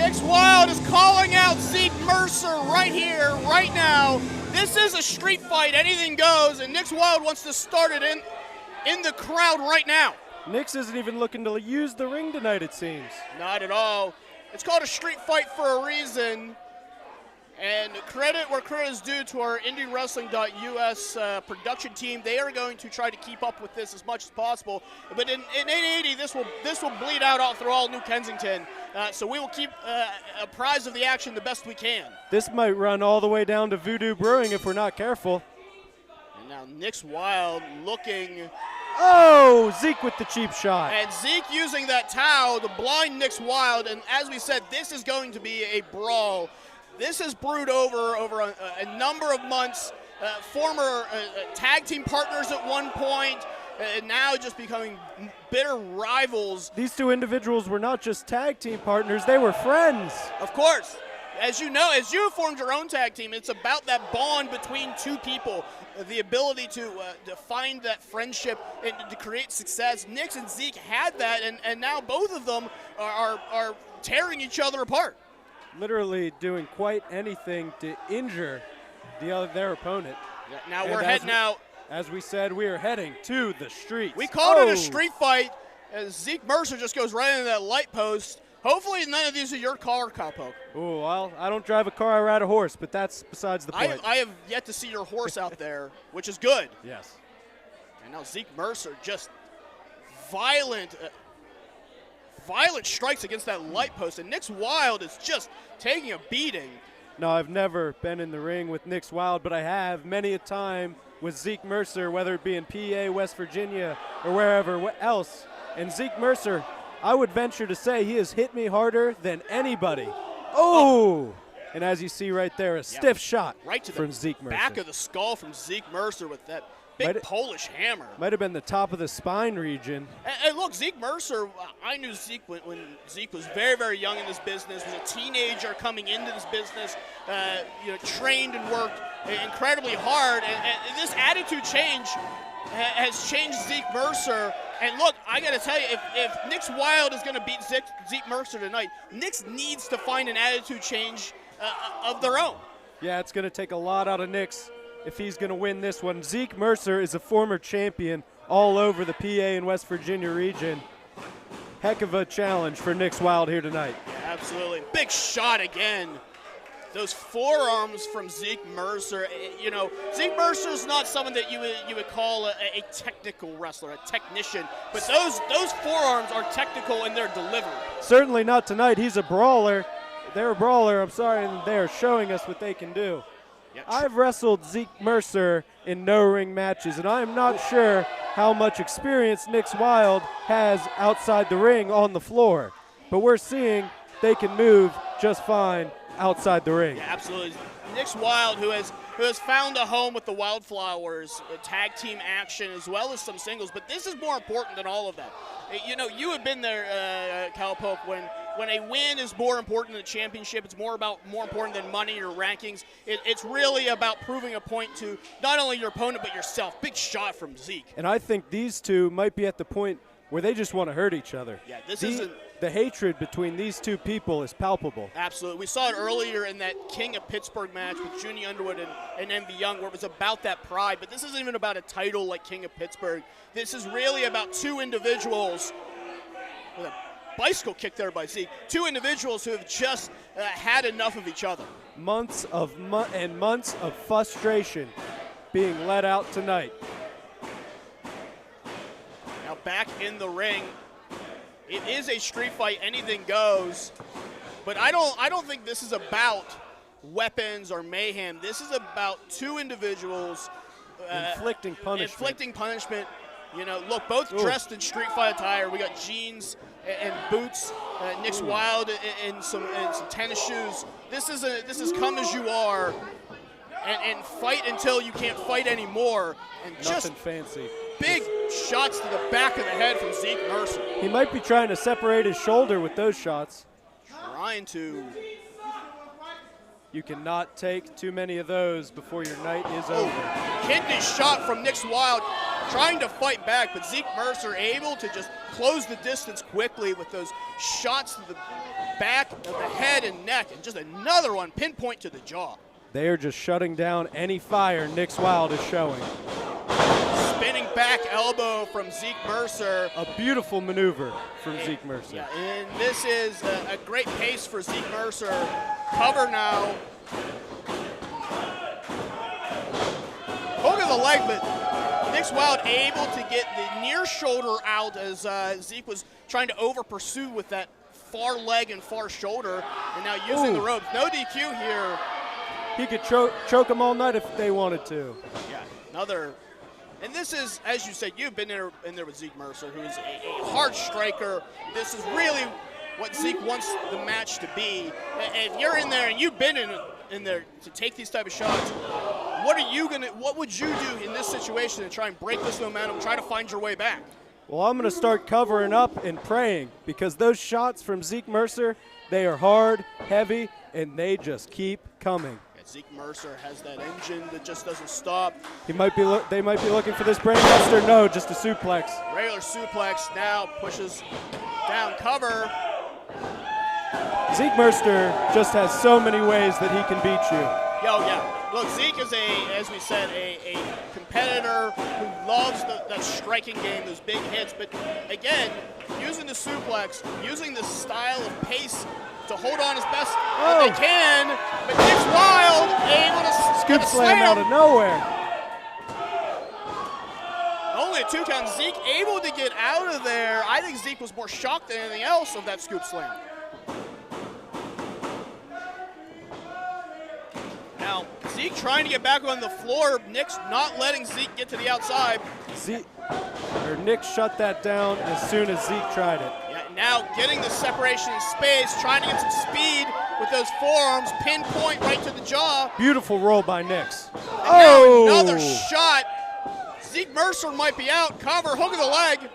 Nick's Wilde is calling out Zeke Mercer right here, right now. This is a street fight, anything goes, and Nick's Wilde wants to start it in the crowd right now. Nix isn't even looking to use the ring tonight, it seems. Not at all. It's called a street fight for a reason. And credit where credit is due to our IndieWrestling.us production team. They are going to try to keep up with this as much as possible. But in 880, this will bleed out through all New Kensington. So we will keep apprised of the action the best we can. This might run all the way down to Voodoo Brewing if we're not careful. And now Nick's Wilde looking. Oh, Zeke with the cheap shot. And Zeke using that towel to blind Nick's Wilde. And as we said, this is going to be a brawl. This has brewed over a number of months. Former tag team partners at one point, and now just becoming bitter rivals. These two individuals were not just tag team partners, they were friends. Of course. As you know, as you formed your own tag team, it's about that bond between two people, the ability to find that friendship and to create success. Nix and Zeke had that, and now both of them are tearing each other apart. Literally doing quite anything to injure their opponent. Yeah, now we're heading out. As we said, we are heading to the streets. We called it a street fight as Zeke Mercer just goes right into that light post. Hopefully none of these are your car, Cowpoke. Oh, well, I don't drive a car, I ride a horse, but that's besides the point. I have yet to see your horse out there, which is good. Yes. And now Zeke Mercer just violent strikes against that light post, and Nick's Wilde is just taking a beating. No, I've never been in the ring with Nick's Wilde, but I have many a time with Zeke Mercer, whether it be in PA, West Virginia, or wherever else. And Zeke Mercer, I would venture to say he has hit me harder than anybody. Oh! And as you see right there, a stiff shot right to from the Zeke Mercer. Back of the skull from Zeke Mercer with that big Polish hammer. Might have been the top of the spine region. And look, Zeke Mercer, I knew Zeke when Zeke was very, very young in this business, was a teenager coming into this business, trained and worked incredibly hard. And this attitude change has changed Zeke Mercer. And look, I got to tell you, if Nick's Wilde is going to beat Zeke Mercer tonight, Nick's needs to find an attitude change of their own. Yeah, it's going to take a lot out of Nick's if he's going to win this one. Zeke Mercer is a former champion all over the PA and West Virginia region. Heck of a challenge for Nick's Wilde here tonight. Yeah, absolutely. Big shot again. Those forearms from Zeke Mercer. You know, Zeke Mercer is not someone that you would call a technical wrestler, a technician. But those forearms are technical in their delivery. Certainly not tonight. He's a brawler. They're a brawler, I'm sorry, and they're showing us what they can do. Yeah, I've wrestled Zeke Mercer in no-ring matches, and I'm not sure how much experience Nick's Wilde has outside the ring on the floor. But we're seeing they can move just fine outside the ring. Yeah, absolutely. Nick's Wilde, who has found a home with the Wildflowers, tag team action, as well as some singles. But this is more important than all of that. You know, you have been there, Cowpoke, when a win is more important than a championship. It's more important than money or rankings. It's really about proving a point to not only your opponent but yourself. Big shot from Zeke. And I think these two might be at the point where they just want to hurt each other. Yeah, this isn't. The hatred between these two people is palpable. Absolutely. We saw it earlier in that King of Pittsburgh match with Junie Underwood and Envy Young, where it was about that pride. But this isn't even about a title like King of Pittsburgh. This is really about two individuals with a bicycle kick there by Zeke. Two individuals who have just had enough of each other. Months of frustration being let out tonight. Now back in the ring. It is a street fight, anything goes, but I don't think this is about weapons or mayhem. This is about two individuals inflicting punishment. You know, look, both dressed in street fight attire. We got jeans and boots. Nick's Wilde in some tennis shoes. This is come as you are, and fight until you can't fight anymore. And nothing just fancy. Big shots to the back of the head from Zeke Mercer. He might be trying to separate his shoulder with those shots. Trying to. You cannot take too many of those before your night is over. Kidney shot from Nick's Wilde. trying to fight back, but Zeke Mercer able to just close the distance quickly with those shots to the back of the head and neck, and just another one pinpoint to the jaw. They are just shutting down any fire Nick's Wilde is showing. Spinning back elbow from Zeke Mercer. A beautiful maneuver from Zeke Mercer. Yeah, and this is a great pace for Zeke Mercer. Cover now. Hook of the leg, but Nick's Wilde able to get the near shoulder out as Zeke was trying to over pursue with that far leg and far shoulder, and now using the ropes. No DQ here. He could choke him all night if they wanted to. Yeah, another. And this is, as you said, you've been in there with Zeke Mercer, who is a hard striker. This is really what Zeke wants the match to be. And if you're in there and you've been in there to take these type of shots, what would you do in this situation to try and break this momentum, try to find your way back? Well, I'm going to start covering up and praying, because those shots from Zeke Mercer, they are hard, heavy, and they just keep coming. Zeke Mercer has that engine that just doesn't stop. They might be looking for this brainbuster. No, just a suplex. Regular suplex now pushes down cover. Zeke Mercer just has so many ways that he can beat you. Yo, yeah. Look, Zeke is as we said, a competitor who loves that striking game, those big hits. But again, using the suplex, using the style of pace to hold on as best as they can, but Nick's Wilde able to scoop slam out of nowhere. Only a 2 count. Zeke able to get out of there. I think Zeke was more shocked than anything else of that scoop slam. Now, Zeke trying to get back on the floor. Nick's not letting Zeke get to the outside. Nick shut that down as soon as Zeke tried it. Now getting the separation in space, trying to get some speed with those forearms, pinpoint right to the jaw. Beautiful roll by Nix. Now another shot. Zeke Mercer might be out. Cover, hook of the leg.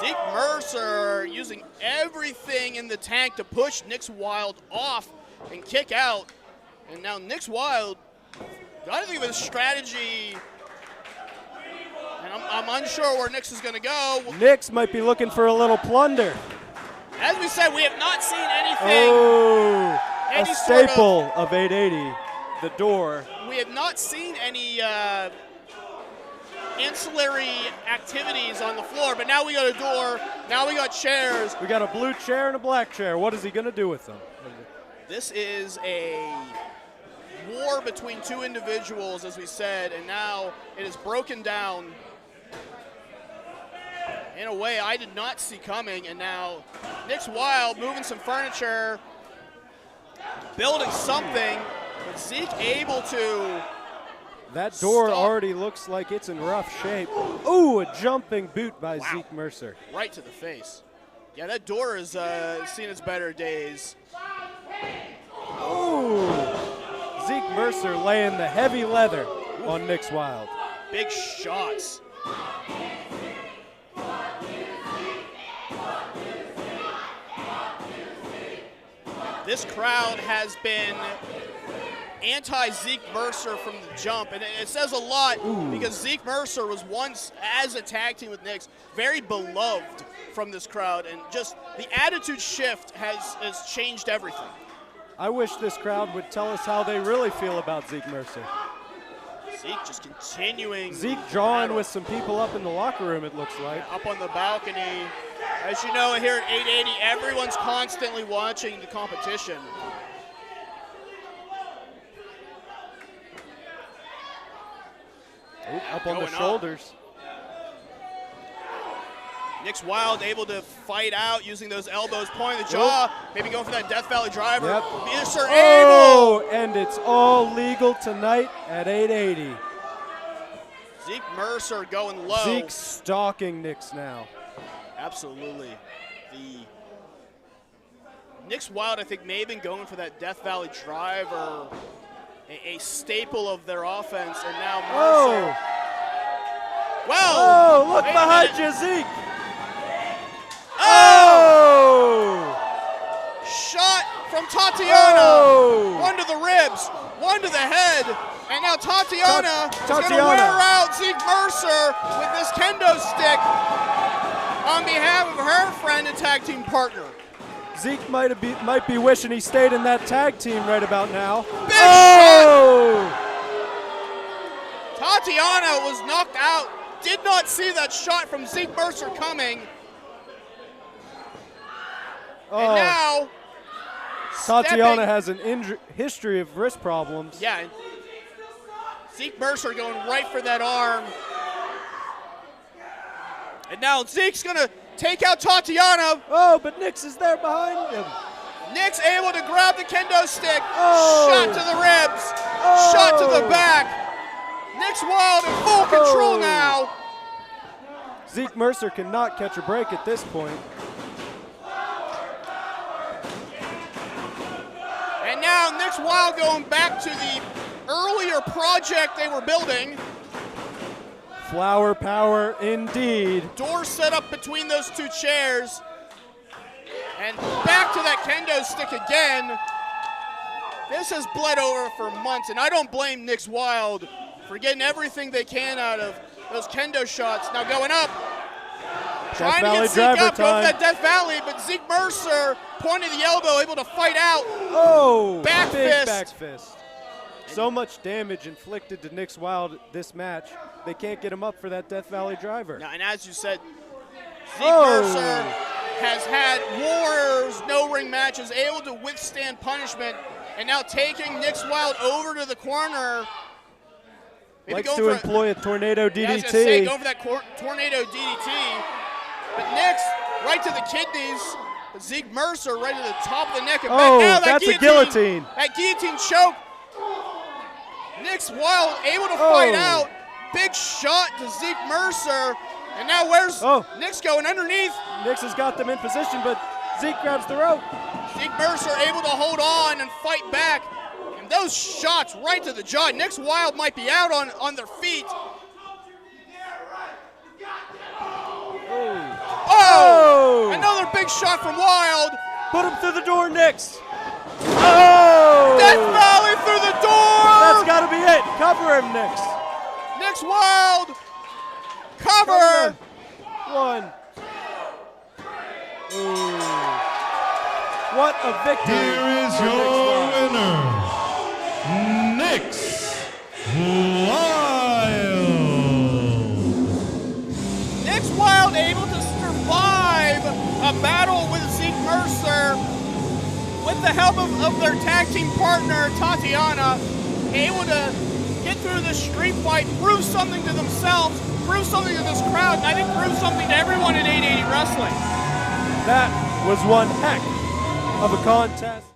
Zeke Mercer using everything in the tank to push Nick's Wilde off and kick out. And now Nick's Wilde, gotta think of a strategy. And I'm unsure where Nix is going to go. Nix might be looking for a little plunder. As we said, we have not seen anything. A staple of 880, the door. We have not seen any ancillary activities on the floor, but now we got a door. Now we got chairs. We got a blue chair and a black chair. What is he going to do with them? This is a war between two individuals, as we said, and now it is broken down in a way I did not see coming. And now Nick's Wilde moving some furniture, building something, but Zeke able to. That door already looks like it's in rough shape. Ooh, a jumping boot by Zeke Mercer. Right to the face. Yeah, that door has seen its better days. Ooh. Zeke Mercer laying the heavy leather on Nick's Wilde. Big shots. This crowd has been anti-Zeke Mercer from the jump, and it says a lot because Zeke Mercer was once, as a tag team with Nix, very beloved from this crowd, and just the attitude shift has changed everything. I wish this crowd would tell us how they really feel about Zeke Mercer. Zeke just continuing. Zeke jawing with some people up in the locker room, it looks like. Up on the balcony. As you know, here at 880, everyone's constantly watching the competition. Up on the shoulders. Nick's Wilde able to fight out using those elbows, pointing the jaw, maybe going for that Death Valley driver. Yep. Mercer able. And it's all legal tonight at 880. Zeke Mercer going low. Zeke stalking Nix now. Absolutely. Nick's Wilde, I think, may have been going for that Death Valley driver, a staple of their offense, and now Mercer. Well, look behind you, Zeke. Shot from Tatiana. One to the ribs. One to the head, and now Tatiana is going to wear out Zeke Mercer with this kendo stick on behalf of her friend and tag team partner. Zeke might be wishing he stayed in that tag team right about now. Big shot! Tatiana was knocked out. Did not see that shot from Zeke Mercer coming. And now, Tatiana has an history of wrist problems. Yeah. Zeke Mercer going right for that arm. And now Zeke's going to take out Tatiana. Oh, but Nix is there behind him. Nix able to grab the kendo stick. Shot to the ribs. Shot to the back. Nix Wilde in full control now. Zeke Mercer cannot catch a break at this point. And now Nix Wilde going back to the earlier project they were building. Flower power indeed. Door set up between those two chairs. And back to that kendo stick again. This has bled over for months, and I don't blame Nix Wilde for getting everything they can out of those kendo shots. Now going up. Trying to get Zeke up, go for that Death Valley, but Zeke Mercer pointing the elbow, able to fight out. Oh, back big fist. Back fist. So much damage inflicted to Nix Wilde this match. They can't get him up for that Death Valley driver. Now, and as you said, Zeke Mercer has had wars, no-ring matches, able to withstand punishment, and now taking Nix Wilde over to the corner. Maybe likes to employ a tornado DDT. Yeah, I was gonna say, go for that tornado DDT. But Nix right to the kidneys. Zeke Mercer right to the top of the neck. And now that's a guillotine. That guillotine choke. Nix Wilde able to fight out. Big shot to Zeke Mercer. And now where's Nix going underneath? Nix has got them in position, but Zeke grabs the rope. Zeke Mercer able to hold on and fight back. And those shots right to the jaw. Nix Wilde might be out on their feet. Oh! Another big shot from Wilde. Put him through the door, Nix. Oh! Death Valley through the door! That's got to be it. Cover him, Nix. Nix Wilde. Cover. 1. Ooh. What a victory. Here is your winner, Nix Wilde. Nix Wilde able to survive a battle with Zeke Mercer with the help of their tag team partner, Tatiana, able to get through this street fight, prove something to themselves, prove something to this crowd, and I think prove something to everyone in 880 Wrestling. That was one heck of a contest.